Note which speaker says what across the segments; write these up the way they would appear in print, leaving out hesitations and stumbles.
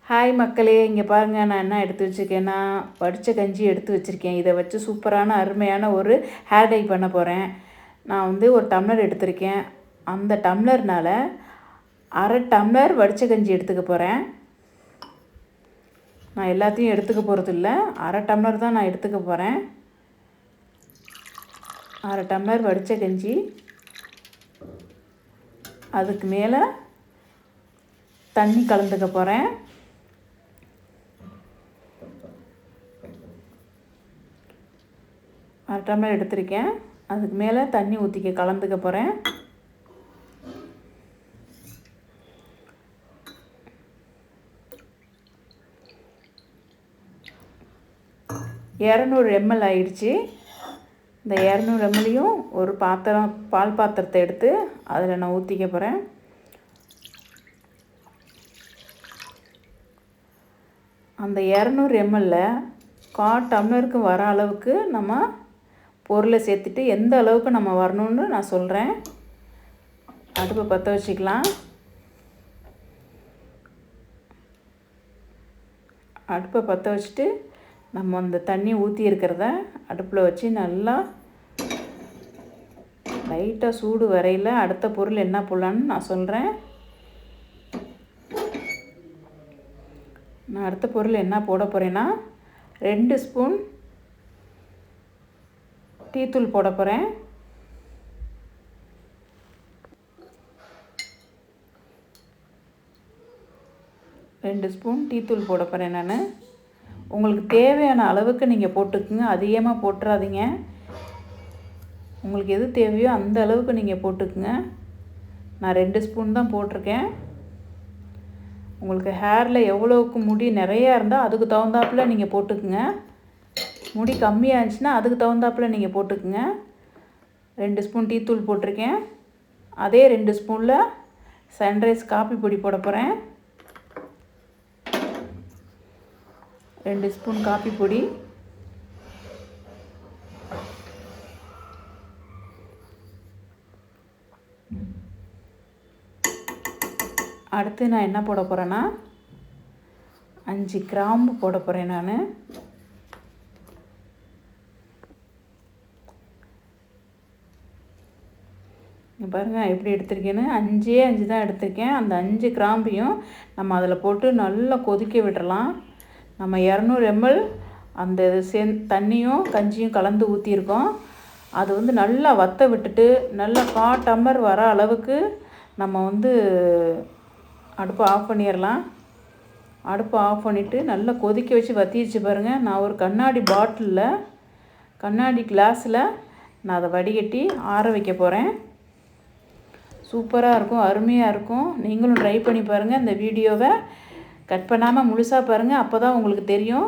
Speaker 1: Hi மக்களே, இங்கே பாருங்கள் நான் என்ன எடுத்து வச்சுருக்கேன்னா வடித்த கஞ்சி எடுத்து வச்சுருக்கேன். இதை வச்சு சூப்பரான அருமையான ஒரு ஹேர் டை பண்ண போகிறேன். நான் வந்து ஒரு டம்ளர் எடுத்திருக்கேன். அந்த டம்ளர்னால் அரை டம்ளர் வடித்த கஞ்சி எடுத்துக்க போகிறேன். நான் எல்லாத்தையும் எடுத்துக்க போகிறது இல்லை, அரை டம்ளர் தான் நான் எடுத்துக்க போகிறேன். அரை டம்ளர் வடித்த கஞ்சி, அதுக்கு மேலே தண்ணி கலந்துக்க போகிறேன். அரை டம்ளர் எடுத்திருக்கேன், அதுக்கு மேலே தண்ணி ஊற்றிக்க கலந்துக்க போகிறேன். இரநூறு எம்எல் ஆயிடுச்சு. இந்த 200 எம்எல்லையும் ஒரு பால் பாத்திரத்தை எடுத்து அதில் நான் ஊற்றிக்க போகிறேன். அந்த 200 எம்எல்லில் 1/4 டம்ளருக்கு வர அளவுக்கு நம்ம பொருளை சேர்த்துட்டு எந்த அளவுக்கு நம்ம வரணும்னு நான் சொல்கிறேன். அடுப்பை பற்ற வச்சுக்கலாம். அடுப்பை பற்ற வச்சுட்டு நம்ம அந்த தண்ணி ஊற்றி இருக்கிறத அடுப்பில் வச்சு நல்லா லைட்டாக சூடு வரையில் அடுத்த பொருள் என்ன போடலான்னு நான் சொல்கிறேன். நான் அடுத்த பொருள் என்ன போட போகிறேன்னா 2 ஸ்பூன் டீத்தூள் போட போகிறேன். ரெண்டு ஸ்பூன் டீத்தூள் போட போகிறேன் நான். உங்களுக்கு தேவையான அளவுக்கு நீங்கள் போட்டுக்குங்க, அதிகமாக போட்டுறாதீங்க. உங்களுக்கு எது தேவையோ அந்த அளவுக்கு நீங்கள் போட்டுக்குங்க. நான் 2 ஸ்பூன் தான் போட்டிருக்கேன். உங்களுக்கு ஹேரில் எவ்வளோவுக்கு முடி நிறையா இருந்தால் அதுக்கு தகுந்தாப்பில் நீங்கள் போட்டுக்குங்க. முடி கம்மியாக இருந்துச்சுன்னா அதுக்கு தகுந்தாப்பில் நீங்கள் போட்டுக்குங்க. 2 ஸ்பூன் டீத்தூள் போட்டிருக்கேன். அதே 2 ஸ்பூனில் சன்ரைஸ் காப்பி பொடி போட போகிறேன். 2 ஸ்பூன் காப்பி பொடி, அடுத்து நான் என்ன போட போகிறேன்னா 5 கிராம்பு போட போகிறேன் நான். பாருங்கள் எப்படி எடுத்திருக்கேன்னு, 5 தான் எடுத்திருக்கேன். அந்த 5 கிராம்பையும் நம்ம அதில் போட்டு நல்லா கொதிக்க விடலாம். நம்ம 200 எம்எல் அந்த தண்ணியும் கஞ்சியும் கலந்து ஊற்றிருக்கோம். அது வந்து நல்லா வற்ற விட்டுட்டு நல்லா 1/4 டம்ளர் வர அளவுக்கு நம்ம வந்து அடுப்பை ஆஃப் பண்ணிடலாம். அடுப்பை ஆஃப் பண்ணிவிட்டு நல்லா கொதிக்க வச்சு வற்றிடுச்சு பாருங்கள். நான் ஒரு கண்ணாடி கிளாஸில் நான் அதை வடிகட்டி ஆற வைக்க போகிறேன். சூப்பராக இருக்கும், அருமையாக இருக்கும். நீங்களும் ட்ரை பண்ணி பாருங்கள். இந்த வீடியோவை கட் பண்ணாமல் முழுசாக பாருங்கள், அப்போ தான் உங்களுக்கு தெரியும்.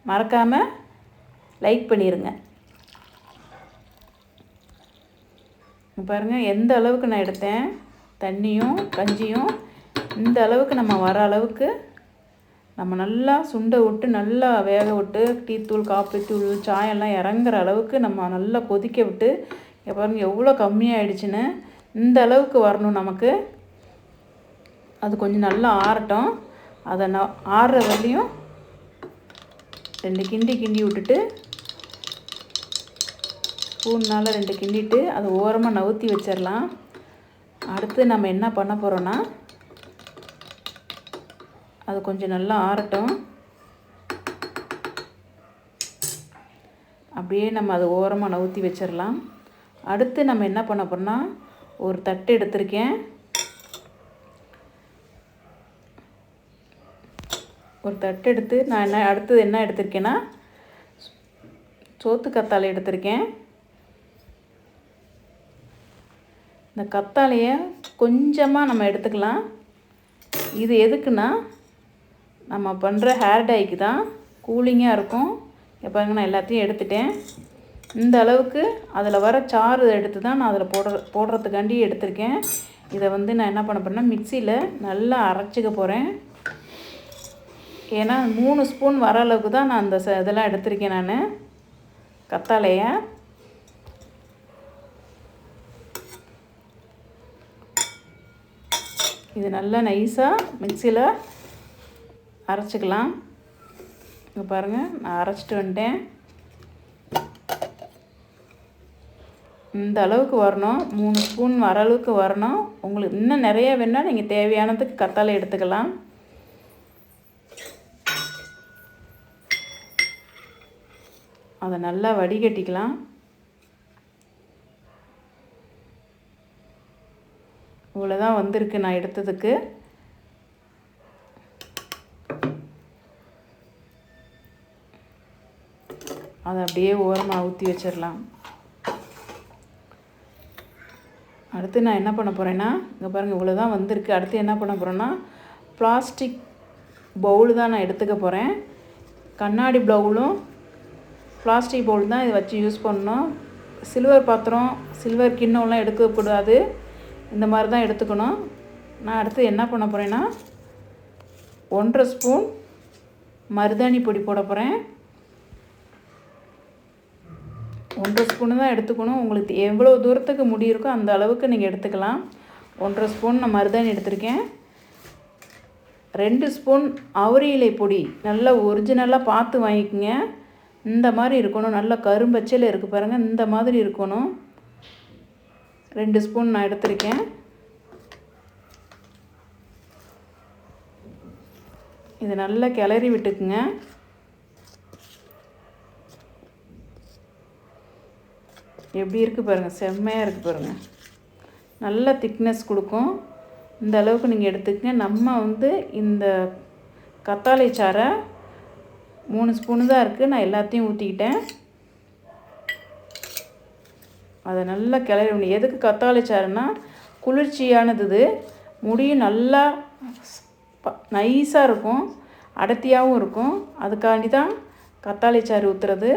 Speaker 1: மறக்காமல் லைக் பண்ணிடுங்க. பாருங்கள் எந்த அளவுக்கு நான் எடுத்தேன். தண்ணியும் கஞ்சியும் இந்த அளவுக்கு நம்ம வர அளவுக்கு நம்ம நல்லா சுண்டை விட்டு நல்லா வேக விட்டு டீத்தூள் காப்பித்தூள் சாயெல்லாம் இறங்குற அளவுக்கு நம்ம நல்லா கொதிக்க விட்டு, பாருங்கள் எவ்வளோ கம்மியாகிடுச்சின்னு. இந்த அளவுக்கு வரணும் நமக்கு. அது கொஞ்சம் நல்லா ஆறட்டும். அதை நான் ஆறுற வரையும் 2 கிண்டி விட்டுட்டு ஸ்பூன்னால் 2 கிண்டிட்டு அதை ஓரமாக நவுத்தி வச்சிடலாம். அடுத்து நம்ம என்ன பண்ண போகிறோன்னா அது கொஞ்சம் நல்லா ஆறட்டும். அப்படியே நம்ம அதை ஓரமாக நவுத்தி வச்சிடலாம். அடுத்து நம்ம என்ன பண்ண போகிறோன்னா ஒரு தட்டு எடுத்திருக்கேன். ஒரு தட்டு எடுத்து நான் அடுத்தது என்ன எடுத்திருக்கேன்னா சோத்து கத்தாழை எடுத்திருக்கேன். இந்த கத்தாழையை கொஞ்சமாக நம்ம எடுத்துக்கலாம். இது எதுக்குன்னா நம்ம பண்ணுற ஹேர் டைக்கு தான், கூலிங்காக இருக்கும். பாருங்க நான் எல்லாத்தையும் எடுத்துட்டேன். இந்த அளவுக்கு அதில் வர சாறு எடுத்து தான் நான் அதில் போடுறதுக்காண்டி எடுத்திருக்கேன். இதை வந்து நான் என்ன பண்ண போகிறேன்னா மிக்சியில் நல்லா அரைச்சிக்க போகிறேன். ஏன்னா 3 ஸ்பூன் வர அளவுக்கு தான் நான் அந்த இதெல்லாம் எடுத்திருக்கேன் நான் கத்தாழையை. இது நல்லா நைஸாக மிக்சியில் அரைச்சிக்கலாம். இங்கே பாருங்கள், நான் அரைச்சிட்டு வந்துட்டேன். இந்த அளவுக்கு வரணும், 3 ஸ்பூன் வர அளவுக்கு வரணும். உங்களுக்கு இன்னும் நிறைய வேணால் நீங்கள் தேவையானதுக்கு கத்தாழை எடுத்துக்கலாம். அதை நல்லா வடிகட்டிக்கலாம். இவ்வளோதான் வந்திருக்கு நான் எடுத்ததுக்கு. அதை அப்படியே ஓரமாக ஊற்றி வச்சிடலாம். அடுத்து நான் என்ன பண்ண போகிறேன்னா, இங்கே பாருங்கள் இவ்வளோ தான் வந்திருக்கு. அடுத்து என்ன பண்ண போகிறேன்னா, பிளாஸ்டிக் பவுல் தான் நான் எடுத்துக்க போகிறேன். கண்ணாடி பவுலும் பிளாஸ்டிக் பவுல் தான் இதை வச்சு யூஸ் பண்ணணும். சில்வர் பாத்திரம், சில்வர் கிண்ணம்லாம் எடுக்கக்கூடாது. இந்த மாதிரி தான் எடுத்துக்கணும். நான் அடுத்து என்ன பண்ண போகிறேன்னா, 1.5 ஸ்பூன் மருதாணி பொடி போட போகிறேன். 1.5 ஸ்பூனு தான் எடுத்துக்கணும். உங்களுக்கு எவ்வளோ தூரத்துக்கு முடி இருக்கோ அந்த அளவுக்கு நீங்கள் எடுத்துக்கலாம். 1.5 ஸ்பூன் நான் மருதாணி எடுத்திருக்கேன். 2 ஸ்பூன் அவரி இலை பொடி, நல்லா ஒரிஜினலாக பார்த்து வாங்கிக்கோங்க. இந்த மாதிரி இருக்கணும், நல்லா கரும்பச்சையில் இருக்குது பாருங்கள், இந்த மாதிரி இருக்கணும். 2 ஸ்பூன் நான் எடுத்திருக்கேன். இது நல்லா கிளறி விட்டுக்குங்க. எப்படி இருக்குது பாருங்கள், செம்மையாக இருக்குது பாருங்கள். நல்ல திக்னஸ் கொடுக்கும். இந்த அளவுக்கு நீங்கள் எடுத்துக்கங்க. நம்ம இந்த கத்தாழை சாறை 3 ஸ்பூனு தான் இருக்குது. நான் எல்லாத்தையும் ஊற்றிக்கிட்டேன். அதை நல்லா கிளறி. எதுக்கு கத்தாழை சாறுன்னா, குளிர்ச்சியானது இது. முடியும் நல்லா நைஸாக இருக்கும், அடர்த்தியாகவும் இருக்கும். அதுக்காண்டி தான் கத்தாழை சாறு ஊற்றுறது.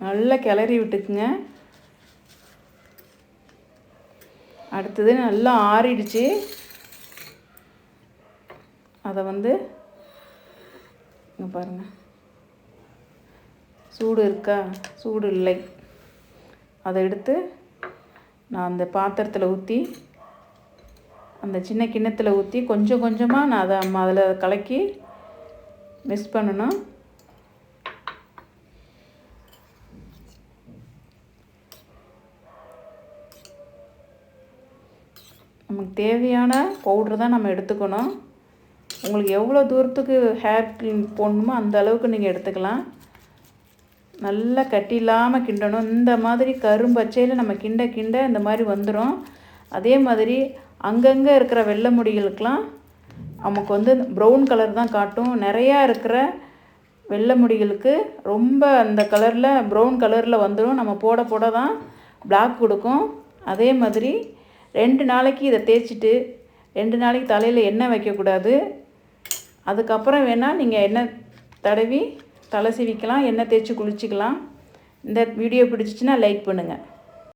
Speaker 1: நல்லா கிளறி விட்டுக்குங்க. அடுத்தது நல்லா ஆறிடுச்சு. அதை இங்கே பாருங்கள், சூடு இருக்கா, சூடு இல்லை. அதை எடுத்து நான் அந்த பாத்திரத்தில் ஊற்றி, அந்த சின்ன கிண்ணத்தில் ஊற்றி கொஞ்சம் கொஞ்சமாக நான் அதை அதில் கலக்கி மிக்ஸ் பண்ணணும். நமக்கு தேவையான பவுட்ரு தான் நம்ம எடுத்துக்கணும். உங்களுக்கு எவ்வளோ தூரத்துக்கு ஹேர் க்ரீம் போடணுமோ அந்த அளவுக்கு நீங்கள் எடுத்துக்கலாம். நல்லா கட்டி இல்லாமல் கிண்டணும். இந்த மாதிரி கரும்பச்சையில் நம்ம கிண்ட கிண்ட இந்த மாதிரி வந்துடும். அதே மாதிரி அங்கங்கே இருக்கிற வெள்ளை முடிகளுக்கெலாம் நமக்கு ப்ரௌன் கலர் தான் காட்டும். நிறையா இருக்கிற வெள்ளை முடிகளுக்கு ரொம்ப அந்த கலரில் ப்ரௌன் கலரில் வந்துடும். நம்ம போட போட தான் பிளாக் கொடுக்கும். அதே மாதிரி 2 நாளைக்கு இதை தேய்ச்சிட்டு 2 நாளைக்கு தலையில் எண்ணெய் வைக்கக்கூடாது. அதுக்கப்புறம் வேணால் நீங்கள் எண்ணெய் தடவி தலை சீவிக்கலாம், எண்ணெய் தேய்ச்சி குளிச்சிக்கலாம். இந்த வீடியோ பிடிச்சிச்சின்னா லைக் பண்ணுங்கள்.